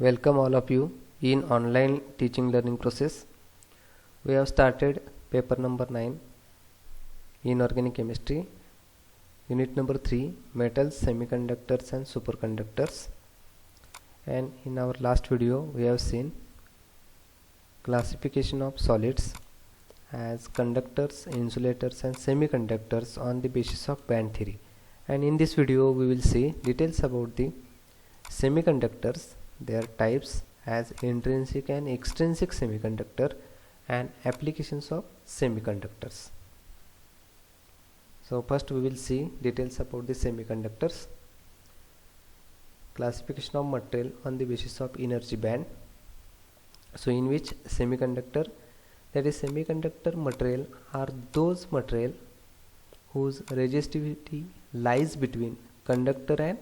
Welcome all of you in online teaching learning process. We have started paper number 9 in organic chemistry, unit number 3, metals, semiconductors and superconductors. And in our last video we have seen classification of solids as conductors, insulators and semiconductors on the basis of band theory. And in this video we will see details about the semiconductors, their types as intrinsic and extrinsic semiconductor, and applications of semiconductors. So first we will see details about the semiconductors. Classification of material on the basis of energy band. So in which semiconductor, that is semiconductor material, are those material whose resistivity lies between conductor and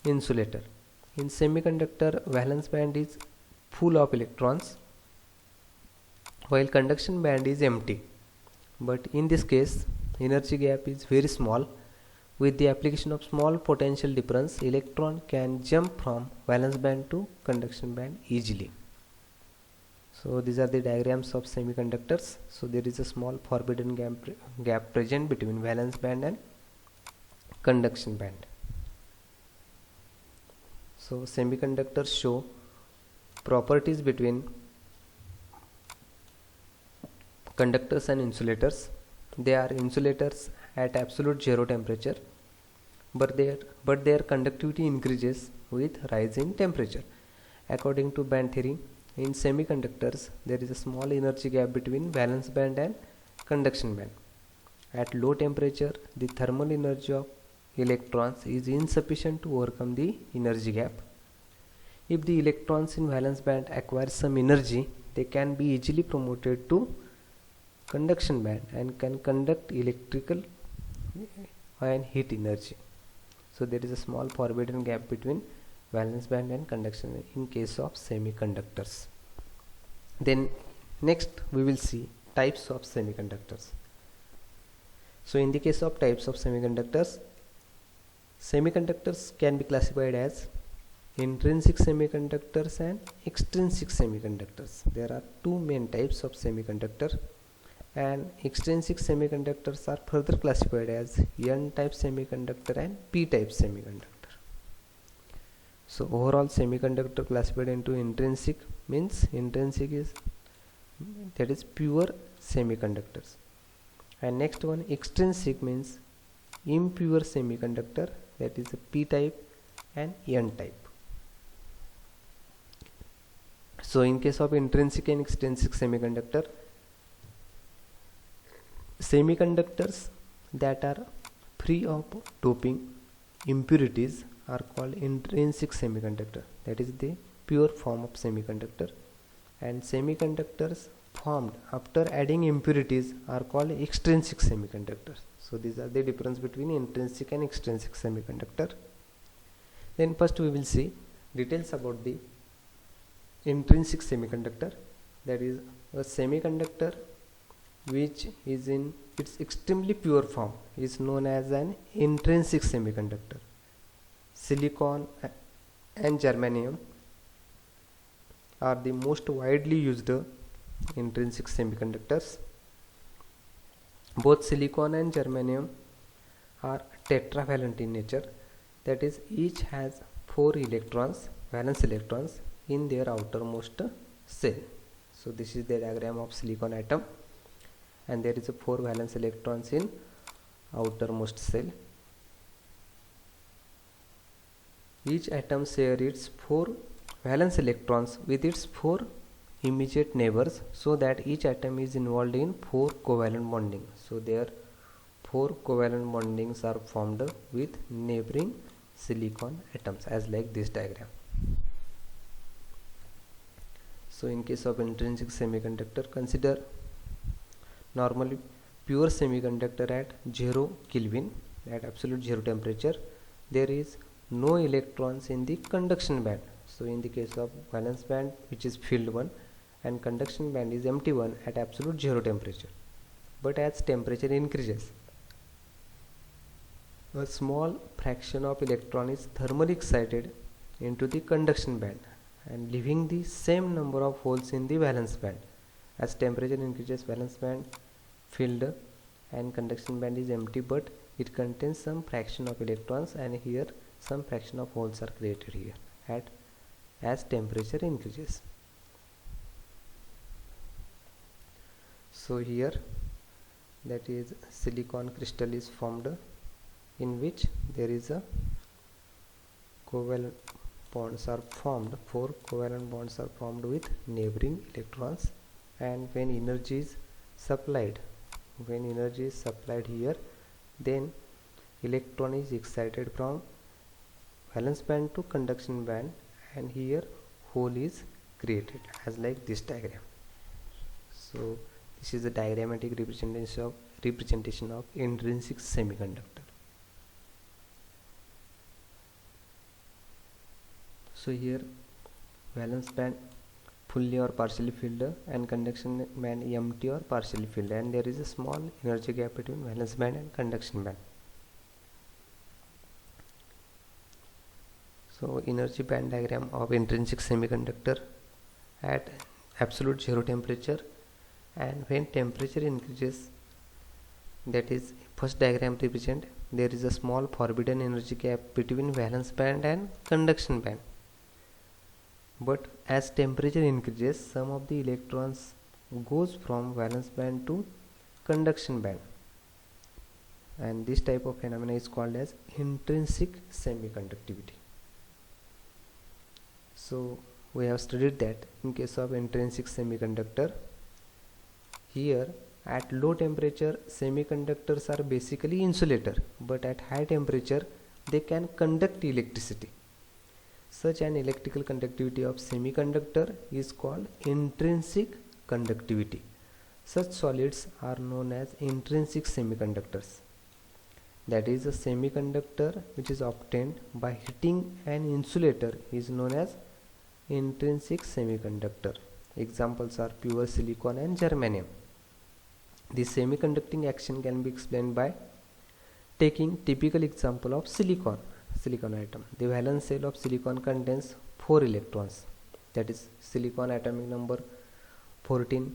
insulator. In semiconductor, valence band is full of electrons while conduction band is empty, but in this case energy gap is very small. With the application of small potential difference, electron can jump from valence band to conduction band easily. So these are the diagrams of semiconductors. So there is a small forbidden gap present between valence band and conduction band. So semiconductors show properties between conductors and insulators. They are insulators at absolute zero temperature, but their conductivity increases with rise in temperature. According to band theory, in semiconductors there is a small energy gap between valence band and conduction band. At low temperature, the thermal energy of electrons is insufficient to overcome the energy gap. If the electrons in valence band acquire some energy, they can be easily promoted to conduction band and can conduct electrical and heat energy. So there is a small forbidden gap between valence band and conduction band in case of semiconductors. Then next we will see types of semiconductors. So in the case of types of semiconductors can be classified as intrinsic semiconductors and extrinsic semiconductors. There are two main types of semiconductor, and extrinsic semiconductors are further classified as N-type semiconductor and P-type semiconductor. So overall semiconductor classified into intrinsic means intrinsic is pure semiconductors, and next one extrinsic means impure semiconductor, that is a P-type and N-type. So in case of intrinsic and extrinsic semiconductors that are free of doping impurities are called intrinsic semiconductor, that is the pure form of semiconductor, and semiconductors formed after adding impurities are called extrinsic semiconductors. So these are the difference between intrinsic and extrinsic semiconductor. Then first we will see details about the intrinsic semiconductor, that is a semiconductor which is in its extremely pure form is known as an intrinsic semiconductor. Silicon and germanium are the most widely used intrinsic semiconductors. Both silicon and germanium are tetravalent in nature, that is each has 4 electrons, valence electrons, in their outermost shell. So this is the diagram of silicon atom, and there is a 4 valence electrons in outermost shell. Each atom shares its 4 valence electrons with its 4 immediate neighbors, so that each atom is involved in 4 covalent bonding. So their 4 covalent bondings are formed with neighboring silicon atoms, as like this diagram. So in case of intrinsic semiconductor, consider normally pure semiconductor at 0 Kelvin, at absolute zero temperature. There is no electrons in the conduction band. So in the case of valence band, which is filled one, and conduction band is empty one at absolute zero temperature. But as temperature increases, a small fraction of electron is thermally excited into the conduction band, and leaving the same number of holes in the valence band. As temperature increases, valence band filled and conduction band is empty, but it contains some fraction of electrons, and here some fraction of holes are created here at as temperature increases. So here that is silicon crystal is formed, in which there is a covalent bonds are formed, 4 covalent bonds are formed with neighboring electrons, and when energy is supplied here, then electron is excited from valence band to conduction band, and here hole is created as like this diagram. So this is the diagrammatic representation of intrinsic semiconductor. So here valence band fully or partially filled and conduction band empty or partially filled, and there is a small energy gap between valence band and conduction band. So energy band diagram of intrinsic semiconductor at absolute zero temperature, and when temperature increases, that is first diagram represent there is a small forbidden energy gap between valence band and conduction band, but as temperature increases, some of the electrons goes from valence band to conduction band, and this type of phenomena is called as intrinsic semiconductivity. So we have studied that in case of intrinsic semiconductor, here at low temperature semiconductors are basically insulator, but at high temperature they can conduct electricity. Such an electrical conductivity of semiconductor is called intrinsic conductivity. Such solids are known as intrinsic semiconductors. That is, a semiconductor which is obtained by heating an insulator is known as intrinsic semiconductor. Examples are pure silicon and germanium. The semiconducting action can be explained by taking typical example of silicon atom. The valence shell of silicon contains 4 electrons, that is silicon atomic number 14,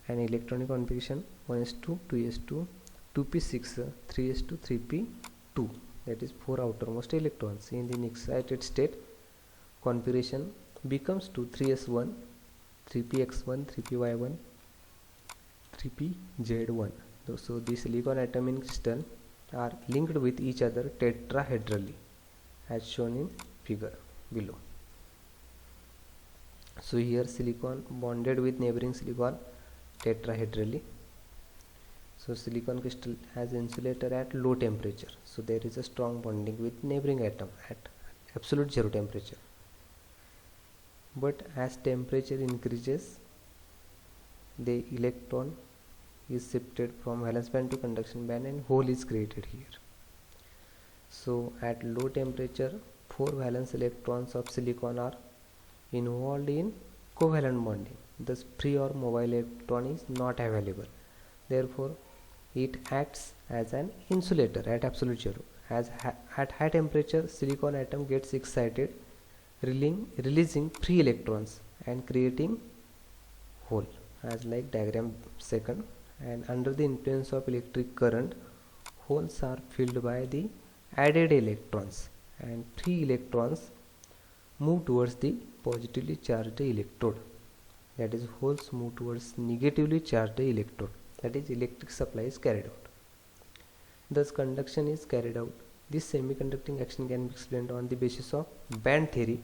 and electronic configuration 1s2, 2s2, 2p6, 3s2, 3p2, that is 4 outermost electrons. In the excited state, configuration becomes to 3s1, 3px1, 3py1, 3pz1. So the silicon atom in crystal are linked with each other tetrahedrally as shown in figure below. So here silicon bonded with neighboring silicon tetrahedrally. So silicon crystal has insulator at low temperature, so there is a strong bonding with neighboring atom at absolute zero temperature. But as temperature increases, the electron is shifted from valence band to conduction band, and hole is created here. So at low temperature, 4 valence electrons of silicon are involved in covalent bonding. Thus free or mobile electron is not available. Therefore it acts as an insulator at absolute zero. At high temperature, silicon atom gets excited, releasing free electrons and creating hole as like diagram second, and under the influence of electric current, holes are filled by the added electrons, and free electrons move towards the positively charged electrode, that is holes move towards negatively charged electrode, that is electric supply is carried out. Thus conduction is carried out. This semiconducting action can be explained on the basis of band theory.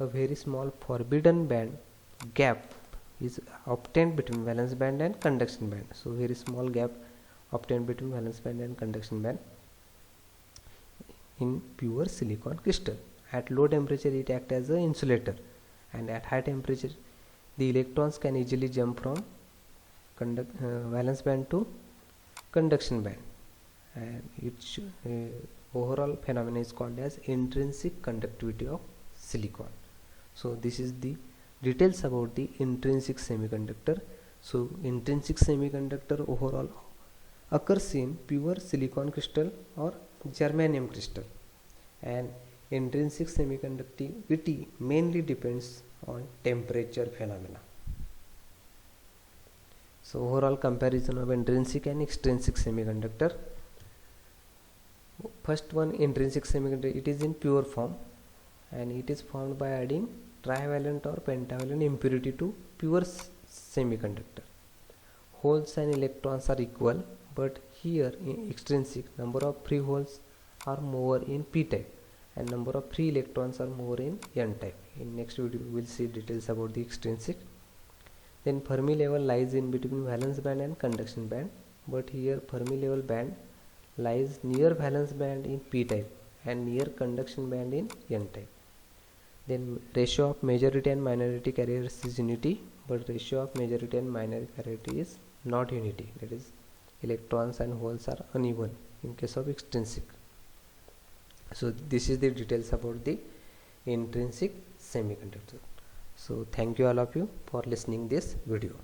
A very small forbidden band gap is obtained between valence band and conduction band. So very small gap obtained between valence band and conduction band in pure silicon crystal. At low temperature it acts as an insulator, and at high temperature the electrons can easily jump from valence band to conduction band, and its overall phenomenon is called as intrinsic conductivity of silicon. So this is the details about the intrinsic semiconductor. So intrinsic semiconductor overall occurs in pure silicon crystal or germanium crystal, and intrinsic semiconductivity mainly depends on temperature phenomena. So overall comparison of intrinsic and extrinsic semiconductor. First one, intrinsic semiconductor, it is in pure form and it is formed by adding trivalent or pentavalent impurity to pure semiconductor. Holes and electrons are equal, but here in extrinsic, number of free holes are more in p type and number of free electrons are more in n type. In next video we will see details about the extrinsic. Then Fermi level lies in between valence band and conduction band, but here Fermi level band lies near valence band in p type and near conduction band in n type. Then ratio of majority and minority carriers is unity, but ratio of majority and minority carrier is not unity, that is electrons and holes are uneven in case of extrinsic. So this is the details about the intrinsic semiconductor. So thank you all of you for listening this video.